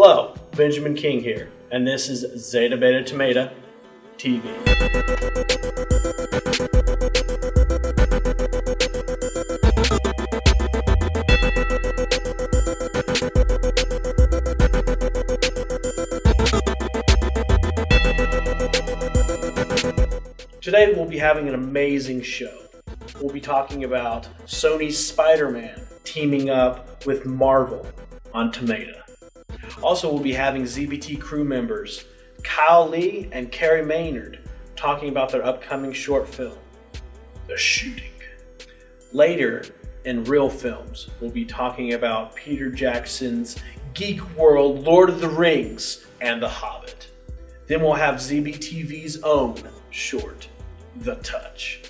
Hello, Benjamin King here, and this is ZBTV TV. Today we'll be having an amazing show. We'll be talking about Sony's Spider-Man teaming up with Marvel on Tomato. Also, we'll be having ZBT crew members Kyle Lee and Carrie Maynard talking about their upcoming short film, The Shooting. Later, in Real Films, we'll be talking about Peter Jackson's Geek World Lord of the Rings and The Hobbit. Then we'll have ZBTV's own short, The Touch.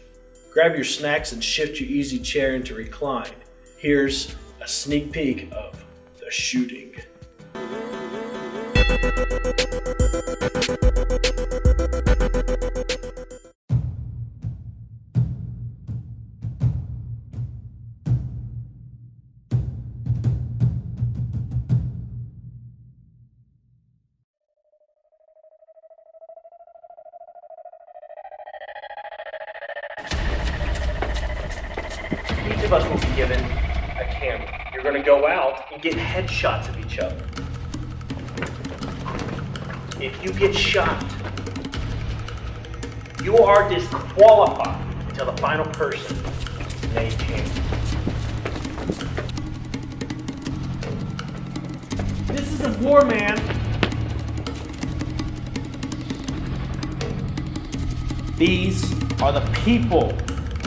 Grab your snacks and shift your easy chair into recline. Here's a sneak peek of The Shooting. Each of us will be given a camera. You're going to go out and get headshots of each other. If you get shot, you are disqualified until the final person is named champion. This is a war, man. These are the people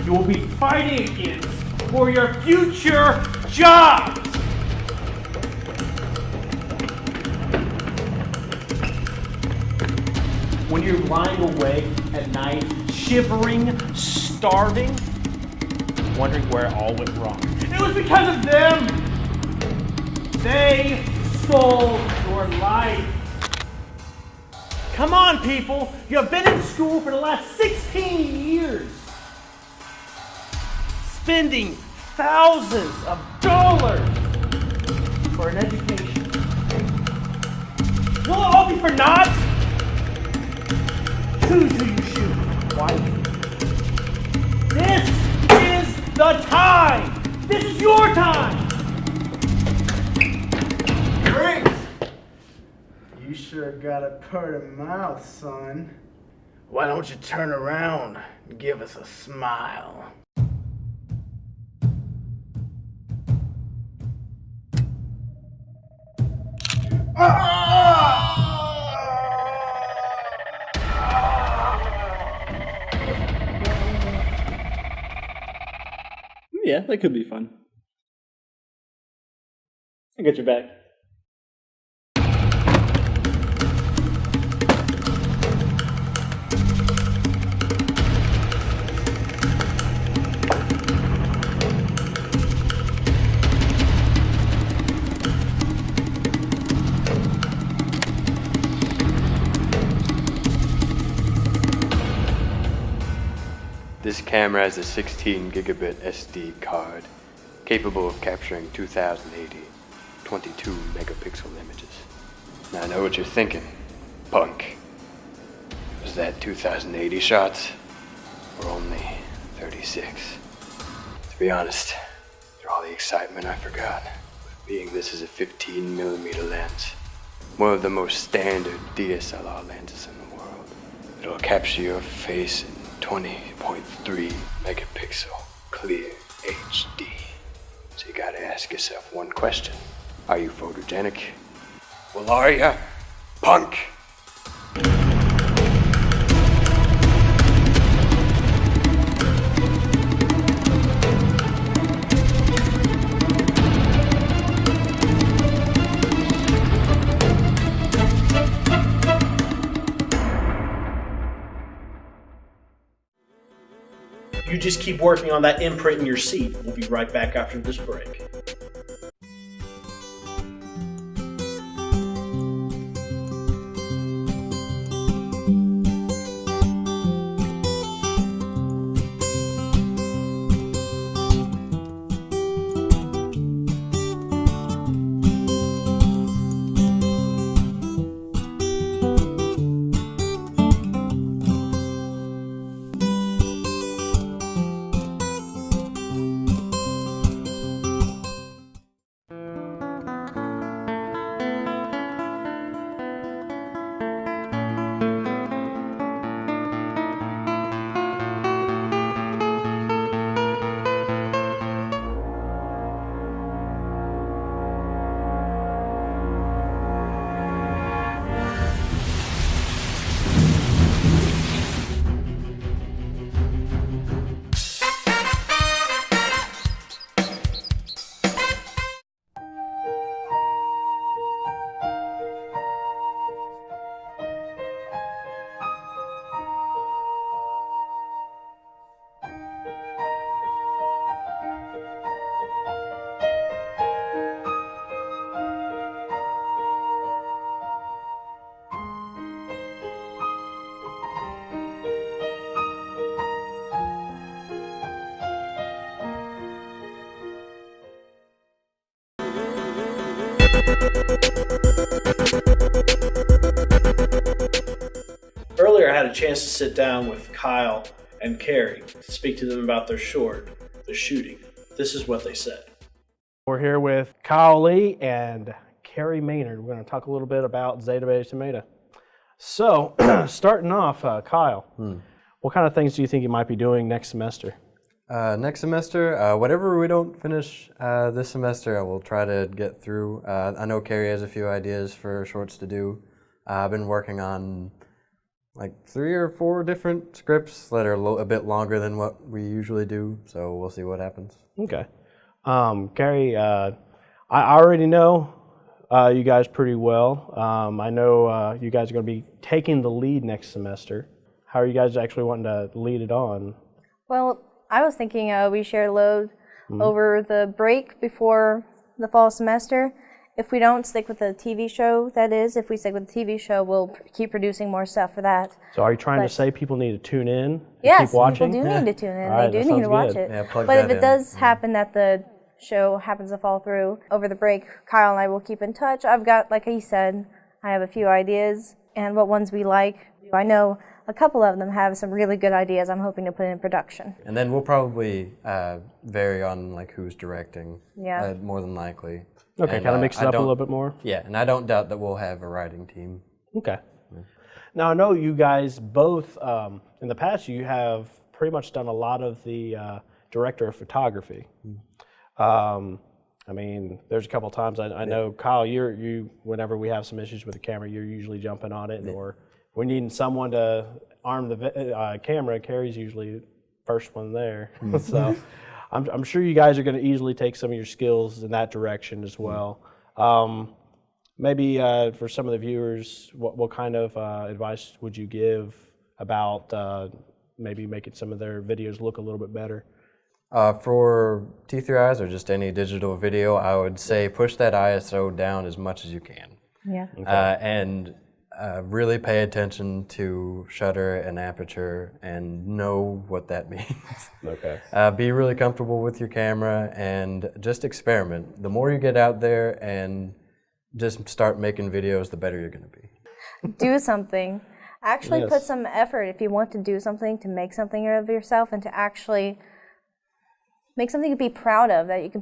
you will be fighting against for your future jobs. When you're lying awake at night, shivering, starving, wondering where it all went wrong. It was because of them. They stole your life. Come on, people. You have been in school for the last 16 years. Spending thousands of dollars for an education. Will it all be for naught? Choose who you shoot wisely. This is the time! This is your time! Great! You sure got a pretty mouth, son. Why don't you turn around and give us a smile? Yeah, that could be fun. I got your back. This camera has a 16 gigabit SD card, capable of capturing 2080, 22 megapixel images. Now I know what you're thinking, punk. Was that 2080 shots, or only 36? To be honest, through all the excitement I forgot, being this is a 15mm lens, one of the most standard DSLR lenses in the world. It'll capture your face in 20.3 megapixel clear HD. So you gotta ask yourself one question. Are you photogenic? Well, are ya, punk? You just keep working on that imprint in your seat. We'll be right back after this break. Earlier, I had a chance to sit down with Kyle and Carrie to speak to them about their short, The Shooting. This is what they said. We're here with Kyle Lee and Carrie Maynard. We're going to talk a little bit about ZBTV. So, starting off, Kyle, what kind of things do you think you might be doing next semester? Next semester, whatever we don't finish this semester, I will try to get through. I know Carrie has a few ideas for shorts to do. I've been working on like 3 or 4 different scripts that are a bit longer than what we usually do, so we'll see what happens. Okay. Carrie, I already know you guys pretty well. I know you guys are going to be taking the lead next semester. How are you guys actually wanting to lead it on? Well, I was thinking we share a load over the break before the fall semester. If we don't stick with the TV show, that is, if we stick with the TV show, we'll keep producing more stuff for that. So are you trying to say people need to tune in and yes, keep watching? people do need to tune in. Right, they do need to watch it. Yeah, plug but that if it in. does happen that the show happens to fall through over the break, Kyle and I will keep in touch. I've got, like he said, I have a few ideas and what ones we like. I know a couple of them have some really good ideas I'm hoping to put in production. And then we'll probably vary on like who's directing, Yeah. more than likely. Okay, And, kind of mix it I up a don't- little bit more? Yeah, and I don't doubt that we'll have a writing team. Okay. Now, I know you guys both, in the past, you have pretty much done a lot of the director of photography. I mean, there's a couple of times, I know, Kyle, you whenever we have some issues with the camera, you're usually jumping on it, or we need someone to arm the camera, Carrie's usually first one there. So I'm sure you guys are going to easily take some of your skills in that direction as well. Maybe for some of the viewers, what kind of advice would you give about maybe making some of their videos look a little bit better? For T3Is or just any digital video, I would say push that ISO down as much as you can. Yeah. And really pay attention to shutter and aperture and know what that means. Okay. Be really comfortable with your camera and just experiment. The more you get out there and just start making videos, the better you're going to be. Do something. Actually Yes. put some effort if you want to do something, to make something of yourself and to actually make something to be proud of, that can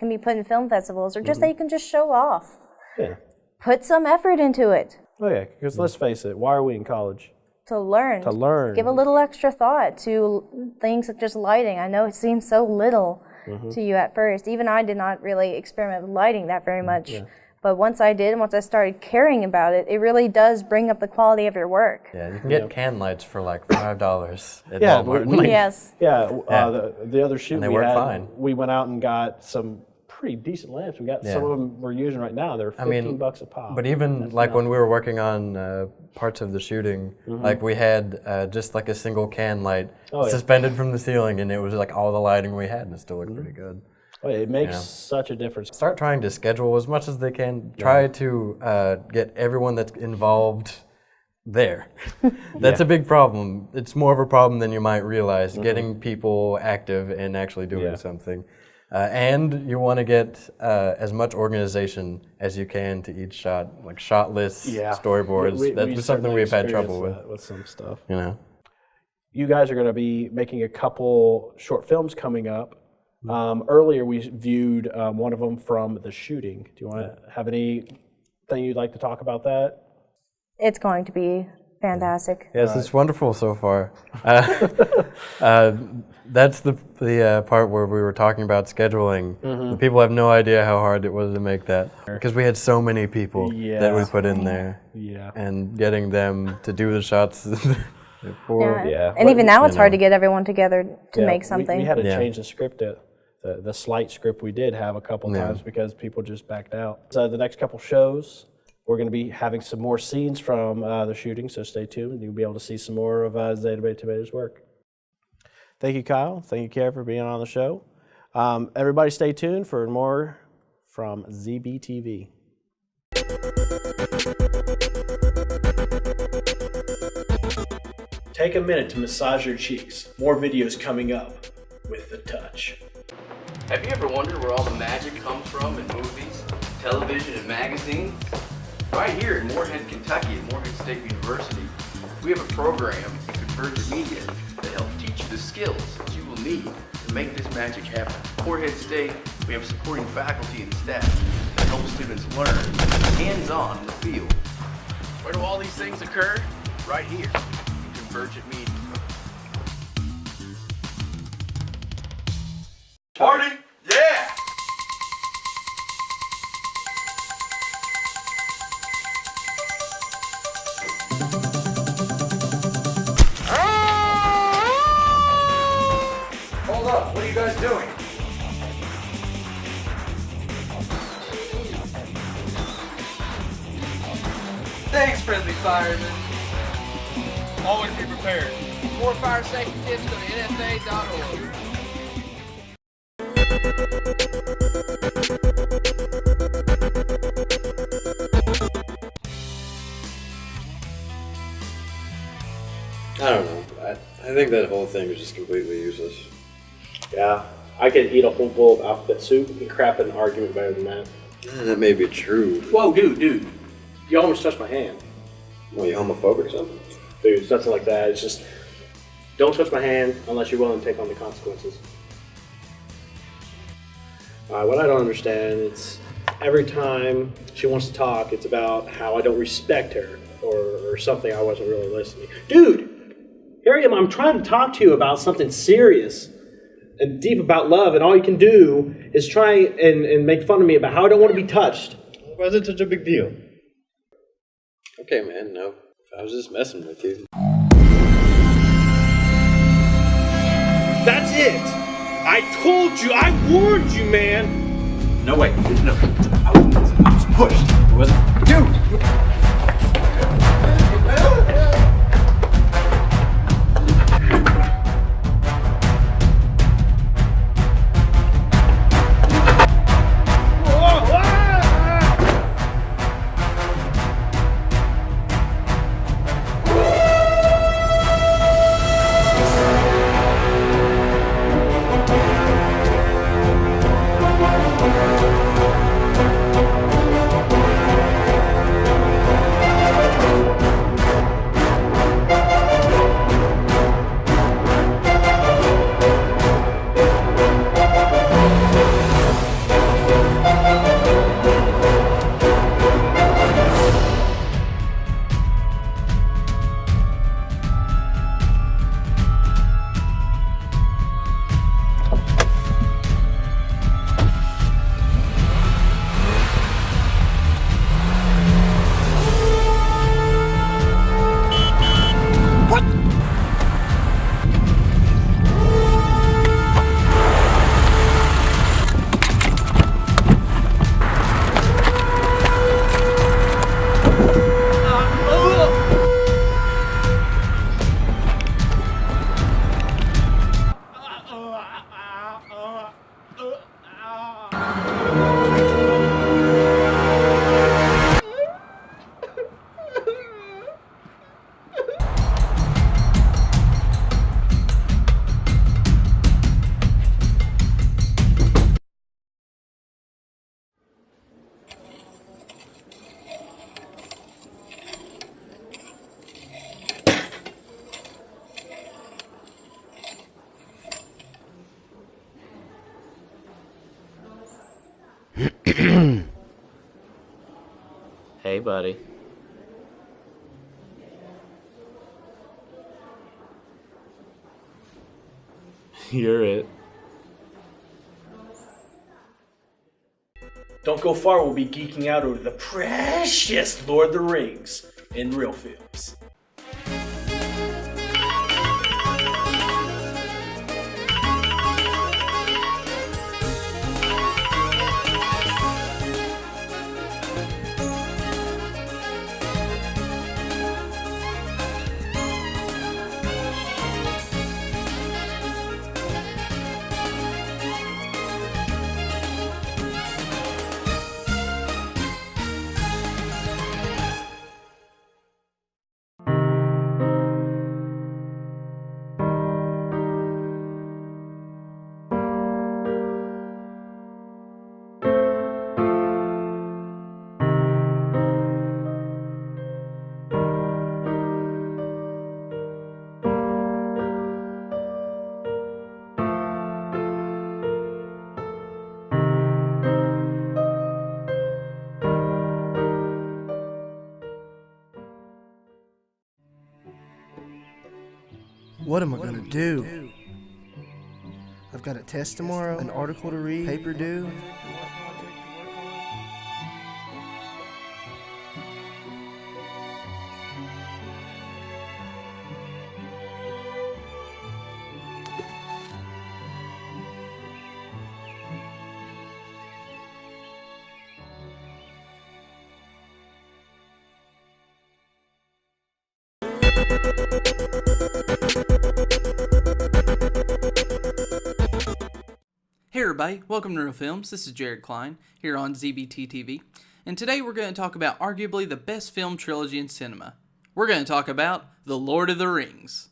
be put in film festivals, or just that you can just show off. Yeah. Put some effort into it. Oh yeah, because let's face it, why are we in college? To learn. To learn. Give a little extra thought to things such as lighting. I know it seems so little to you at first. Even I did not really experiment with lighting that very much. Yeah. But once I did, once I started caring about it, it really does bring up the quality of your work. Yeah, you can get can lights for like $5 at Yeah, Walmart. Yes. Yeah, the other shoot And they we work had, fine. we went out and got some pretty decent lamps. We got some of them we're using right now. They're $15 a pop. But even like when we were working on parts of the shooting, like we had just like a single can light suspended from the ceiling, and it was like all the lighting we had, and it still looked pretty good. It makes such a difference. Start trying to schedule as much as they can. Try to get everyone that's involved there. That's a big problem. It's more of a problem than you might realize, getting people active and actually doing something. And you want to get as much organization as you can to each shot, like shot lists, storyboards. That's something we've had trouble with some stuff. You know. You guys are going to be making a couple short films coming up. Earlier we viewed one of them from The Shooting. Do you want to have anything you'd like to talk about that? It's going to be fantastic. Yes, it's wonderful so far. That's the part where we were talking about scheduling. The people have no idea how hard it was to make that, because we had so many people that we put in there. Yeah. And getting them to do the shots before. And even now it's hard to get everyone together to make something. We had to change the script. The slight script we did have a couple times because people just backed out. So the next couple shows, we're going to be having some more scenes from The Shooting, so stay tuned and you'll be able to see some more of ZBTV's work. Thank you, Kyle. Thank you, Carrie, for being on the show. Everybody stay tuned for more from ZBTV. Take a minute to massage your cheeks. More videos coming up with The Touch. Have you ever wondered where all the magic comes from in movies? television, and magazines. Right here in Morehead, Kentucky at Morehead State University, we have a program in Converge Media that helps teach you the skills that you will need to make this magic happen. At Morehead State, we have supporting faculty and staff that help students learn hands-on in the field. Where do all these things occur? Right here in Converge Media. Party! Yeah! Hold up, what are you guys doing? Thanks, friendly fireman. Always be prepared. More fire safety tips, go to nfa.org. I don't know. I think that whole thing is just completely useless. Yeah, I could eat a whole bowl of alphabet soup and crap an argument better than that. That may be true. Whoa, dude. You almost touched my hand. Well, you homophobic or something? Dude, it's nothing like that. It's just, don't touch my hand unless you're willing to take on the consequences. What I don't understand, it's every time she wants to talk, it's about how I don't respect her or something I wasn't really listening. Dude, here I am. I'm trying to talk to you about something serious and deep about love, and all you can do is try and make fun of me about how I don't want to be touched. Why is it such a big deal? Okay, man, no. I was just messing with you. That's it! I told you, I warned you, man! No, wait, no. I was pushed. Was it? Dude! Hey, buddy. You're it. Don't go far, we'll be geeking out over the precious Lord of the Rings in real films. What am I gonna do? I've got a test tomorrow, an article to read, paper due. Hey everybody, welcome to Real Films. This is Jared Klein here on ZBTV, and today we're going to talk about arguably the best film trilogy in cinema. We're going to talk about The Lord of the Rings.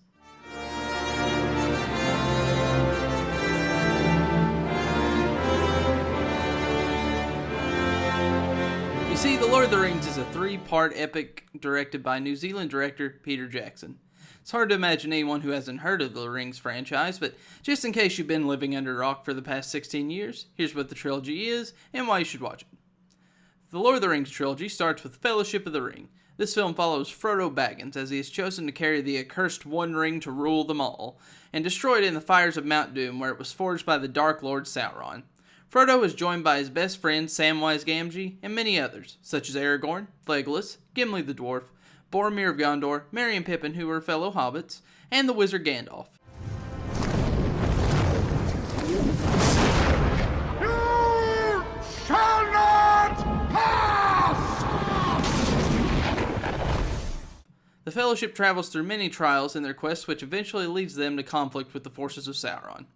You see, The Lord of the Rings is a three-part epic directed by New Zealand director Peter Jackson. It's hard to imagine anyone who hasn't heard of the Rings franchise, but just in case you've been living under a rock for the past 16 years, here's what the trilogy is and why you should watch it. The Lord of the Rings trilogy starts with Fellowship of the Ring. This film follows Frodo Baggins as he is chosen to carry the accursed One Ring to rule them all, and destroyed in the fires of Mount Doom where it was forged by the Dark Lord Sauron. Frodo is joined by his best friend Samwise Gamgee and many others, such as Aragorn, Legolas, Gimli the Dwarf, Boromir of Gondor, Merry and Pippin, who were fellow hobbits, and the wizard Gandalf. You shall not pass! The Fellowship travels through many trials in their quest, which eventually leads them to conflict with the forces of Sauron.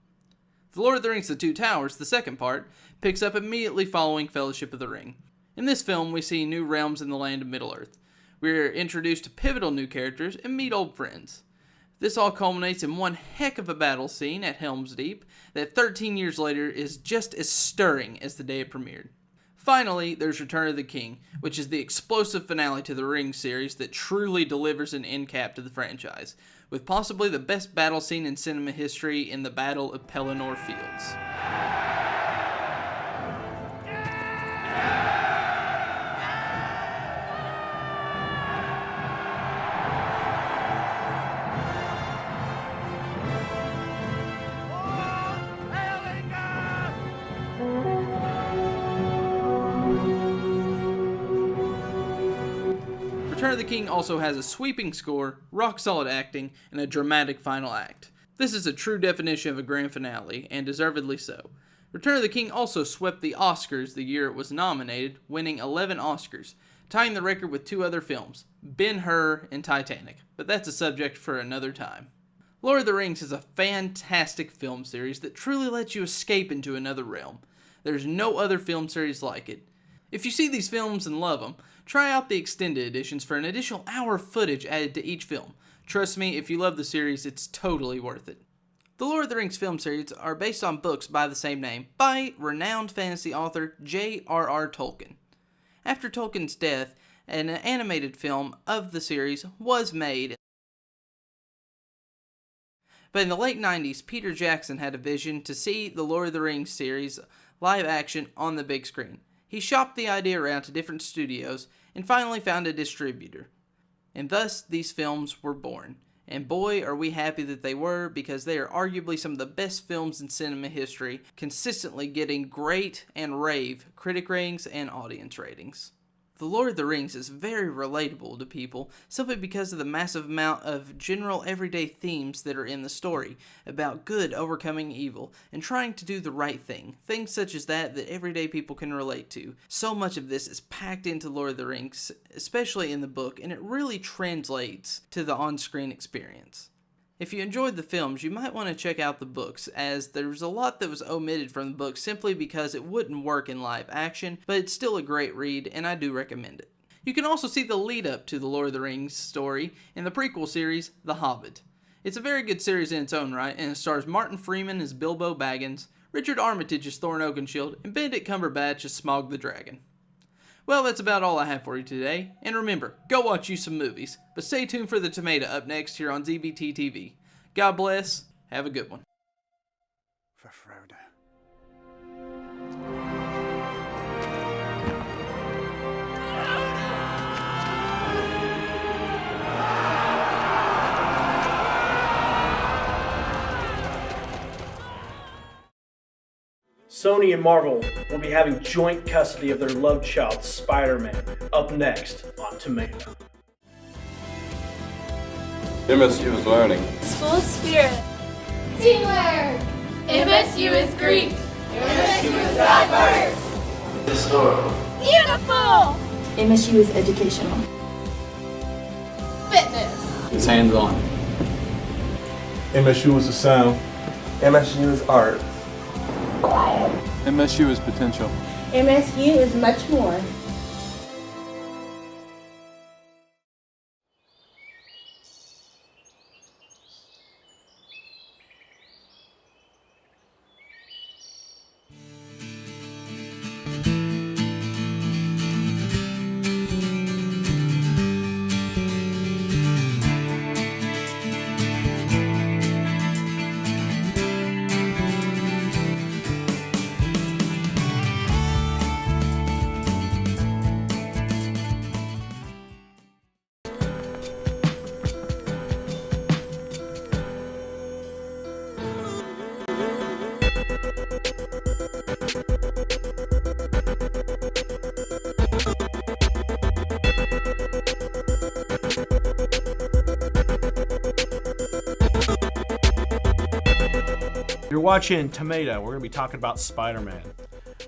The Lord of the Rings: The Two Towers, the second part, picks up immediately following Fellowship of the Ring. In this film, we see new realms in the land of Middle-earth. We're introduced to pivotal new characters and meet old friends. This all culminates in one heck of a battle scene at Helm's Deep that 13 years later is just as stirring as the day it premiered. Finally, there's Return of the King, which is the explosive finale to the Ring series that truly delivers an end cap to the franchise, with possibly the best battle scene in cinema history in the Battle of Pelennor Fields. Return of the King also has a sweeping score, rock-solid acting, and a dramatic final act. This is a true definition of a grand finale, and deservedly so. Return of the King also swept the Oscars the year it was nominated, winning 11 Oscars, tying the record with two other films, Ben-Hur and Titanic, but that's a subject for another time. Lord of the Rings is a fantastic film series that truly lets you escape into another realm. There's no other film series like it. If you see these films and love them, try out the extended editions for an additional hour of footage added to each film. Trust me, if you love the series, it's totally worth it. The Lord of the Rings film series are based on books by the same name by renowned fantasy author J.R.R. Tolkien. After Tolkien's death, an animated film of the series was made. But in the late 90s, Peter Jackson had a vision to see the Lord of the Rings series live action on the big screen. He shopped the idea around to different studios and finally found a distributor. And thus, these films were born. And boy, are we happy that they were, because they are arguably some of the best films in cinema history, consistently getting great and rave critic ratings and audience ratings. The Lord of the Rings is very relatable to people simply because of the massive amount of general everyday themes that are in the story about good overcoming evil and trying to do the right thing. Things such as that everyday people can relate to. So much of this is packed into Lord of the Rings, especially in the book, and it really translates to the on-screen experience. If you enjoyed the films, you might want to check out the books, as there's a lot that was omitted from the book simply because it wouldn't work in live action, but it's still a great read, and I do recommend it. You can also see the lead up to the Lord of the Rings story in the prequel series, The Hobbit. It's a very good series in its own right, and it stars Martin Freeman as Bilbo Baggins, Richard Armitage as Thorin Oakenshield, and Benedict Cumberbatch as Smaug the Dragon. Well, that's about all I have for you today, and remember, go watch you some movies, but stay tuned for the Tomato up next here on ZBTV. God bless, have a good one. For Frodo. Sony and Marvel will be having joint custody of their love child, Spider-Man, up next on Tomato. MSU is learning. School spirit. Teamwork. MSU is Greek. MSU is diverse. Historical. Beautiful. MSU is educational. Fitness. It's hands-on. MSU is the sound. MSU is art. MSU is potential. MSU is much more. You're watching Tomato. We're going to be talking about Spider-Man.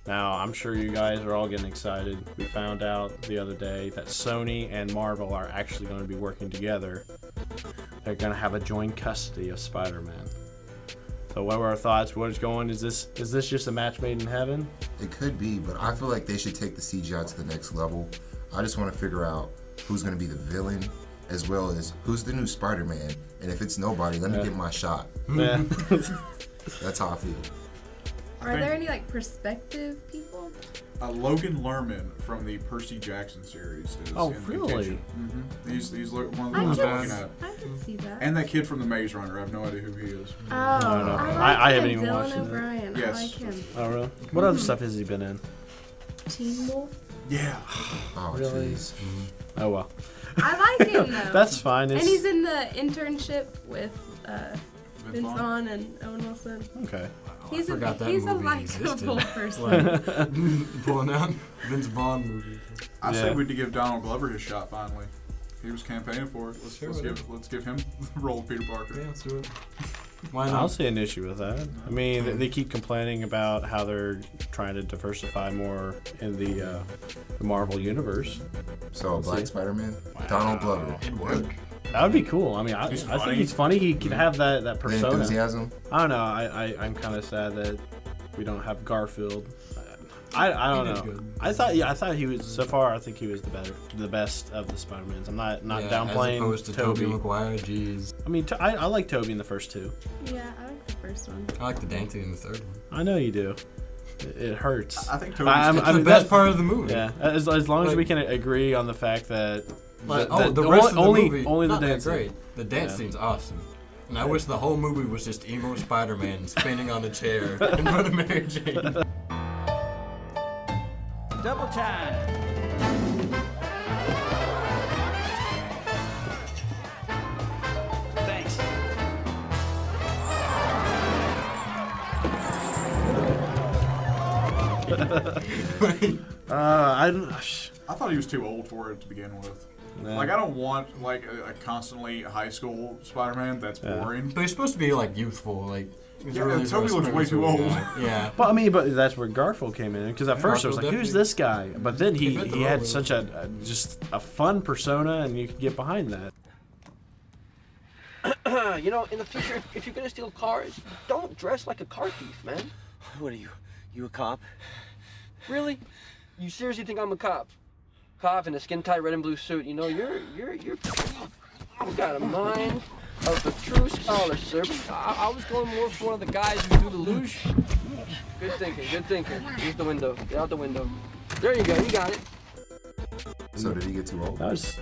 Now, I'm sure you guys are all getting excited. We found out the other day that Sony and Marvel are actually going to be working together. They're going to have a joint custody of Spider-Man. So what were our thoughts? What is going? Is this just a match made in heaven? It could be, but I feel like they should take the CGI to the next level. I just want to figure out who's going to be the villain, as well as who's the new Spider-Man. And if it's nobody, let me get my shot. Yeah. That's how I feel. Are there any like perspective people? Logan Lerman from the Percy Jackson series. Is Oh, in really? contention. He's one of the ones I'm looking at. I can see that. And that kid from The Maze Runner. I have no idea who he is. Oh, I haven't even Dylan watched it. O'Brien. Yes. I like him. Oh, really? What other stuff has he been in? Teen Wolf. Yeah. Oh, Really? jeez. Oh, well. I like him though. That's fine. And he's in the internship with Vince Vaughn? Vaughn and Owen Wilson. Okay. He's a forgot that he's a movie likable existed. person. Pulling out Vince Vaughn movies. I Yeah. say we need to give Donald Glover his shot finally. He was campaigning for it. Sure, Let's give him the role of Peter Parker. Yeah, let's do it. Why I not? don't see an issue with that. I mean, they keep complaining about how they're trying to diversify more in the Marvel universe. So, Black Spider-Man, Donald Glover. It'd work. That would be cool. I mean, I think he's funny. He could have that The persona. enthusiasm. I don't know. I'm kind of sad that we don't have Garfield. I don't did know. good. I thought he was so far. I think he was the best of the Spider-Mans. I'm not downplaying As opposed to Tobey Maguire, jeez. I mean, I like Tobey in the first two. Yeah, I like the first one. I like the dancing in the third one. I know you do. It hurts. I think Tobey's It's the best part of the movie. Yeah, as long as Like- we can agree on the fact that Like, that the rest of the only movie, only the not that dance. great. The dance scene's awesome. And I wish the whole movie was just emo Spider-Man spinning on a chair in front of Mary Jane. Double time. Thanks. I thought he was too old for it to begin with. Yeah. Like, I don't want like a constantly high school Spider-Man. That's boring. But he's supposed to be like youthful, like. he's Yeah, really Tobey sort of looks way too old. Yeah. But that's where Garfield came in, because at first I was like, Garfield "Who's definitely- this guy?" But then He fit the he role had really such just a fun persona, and you could get behind that. You know, in the future, if you're gonna steal cars, don't dress like a car thief, man. What are you? You a cop? Really? You seriously think I'm a cop? Cop in a skin-tight red and blue suit. You know, you've got a mind of the true scholar, sir. I was going more for one of the guys who do the luge. Good thinking, good thinking. Use the window. Get out the window. There you go. You got it. So did he get too old? No, it's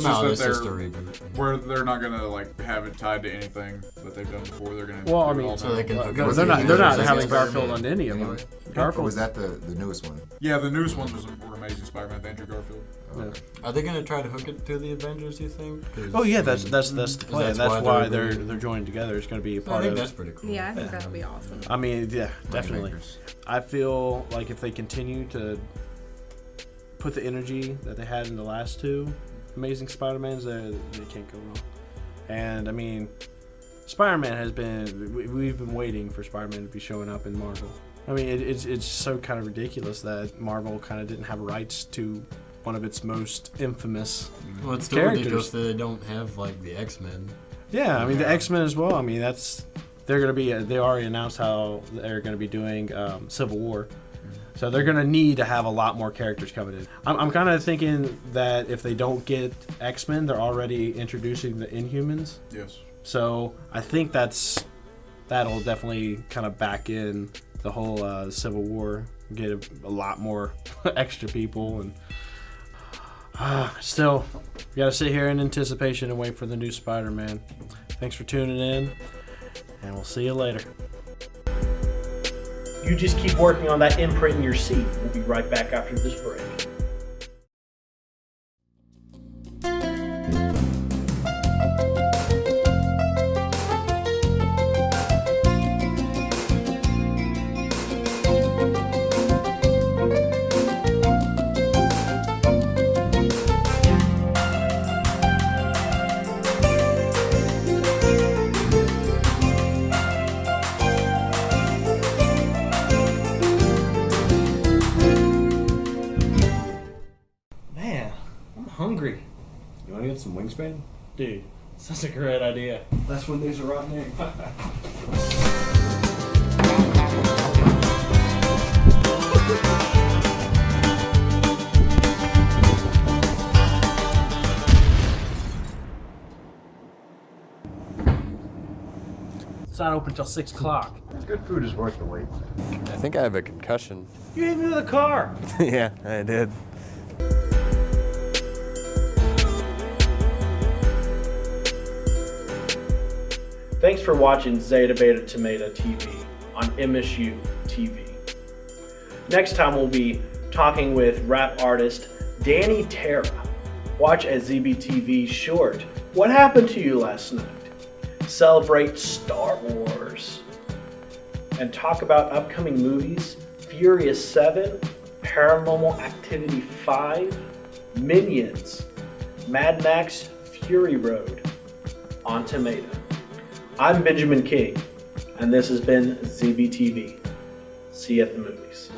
just that where they're not gonna like have it tied to anything that they've done before. They're gonna Well, I do it mean, all so now. they can they're not having Garfield on any of them. Garfield was that the newest one? Yeah, the newest one was Amazing Spider-Man with Andrew Garfield. Okay. Are they gonna try to hook it to the Avengers? You think? Oh yeah, that's the plan. That's why they're joined together. It's going to be a part I think of. that's pretty cool. Yeah, I think that'll be awesome. I mean, yeah, definitely. I feel like if they continue to put the energy that they had in the last two Amazing Spider-Mans, they can't go wrong. And I mean, Spider-Man has been. We've been waiting for Spider-Man to be showing up in Marvel. I mean, it's so kind of ridiculous that Marvel kind of didn't have rights to one of its most infamous Well, it's still ridiculous that they don't have like the X-Men. Yeah, I mean the X-Men as well. I mean they're gonna be. They already announced how they're gonna be doing Civil War, so they're gonna need to have a lot more characters coming in. I'm kind of thinking that if they don't get X-Men, they're already introducing the Inhumans. Yes. So I think that'll definitely kind of back in the whole Civil War, get a lot more extra people, and still, we gotta sit here in anticipation and wait for the new Spider-Man. Thanks for tuning in, and we'll see you later. You just keep working on that imprint in your seat. We'll be right back after this break. Man, I'm hungry. You want to get some wingspan? Dude, that's a great idea. That's when there's a rotten egg. It's not open till 6 o'clock. Good food is worth the wait. I think I have a concussion. You hit me with a car. Yeah, I did. Thanks for watching Zeta Beta Tomato TV on MSU TV. Next time we'll be talking with rap artist Danny Terra. Watch a ZBTV short, What Happened to You Last Night? Celebrate Star Wars. And talk about upcoming movies, Furious 7, Paranormal Activity 5, Minions, Mad Max Fury Road on Tomato. I'm Benjamin King, and this has been ZBTV. See you at the movies.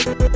Thank you.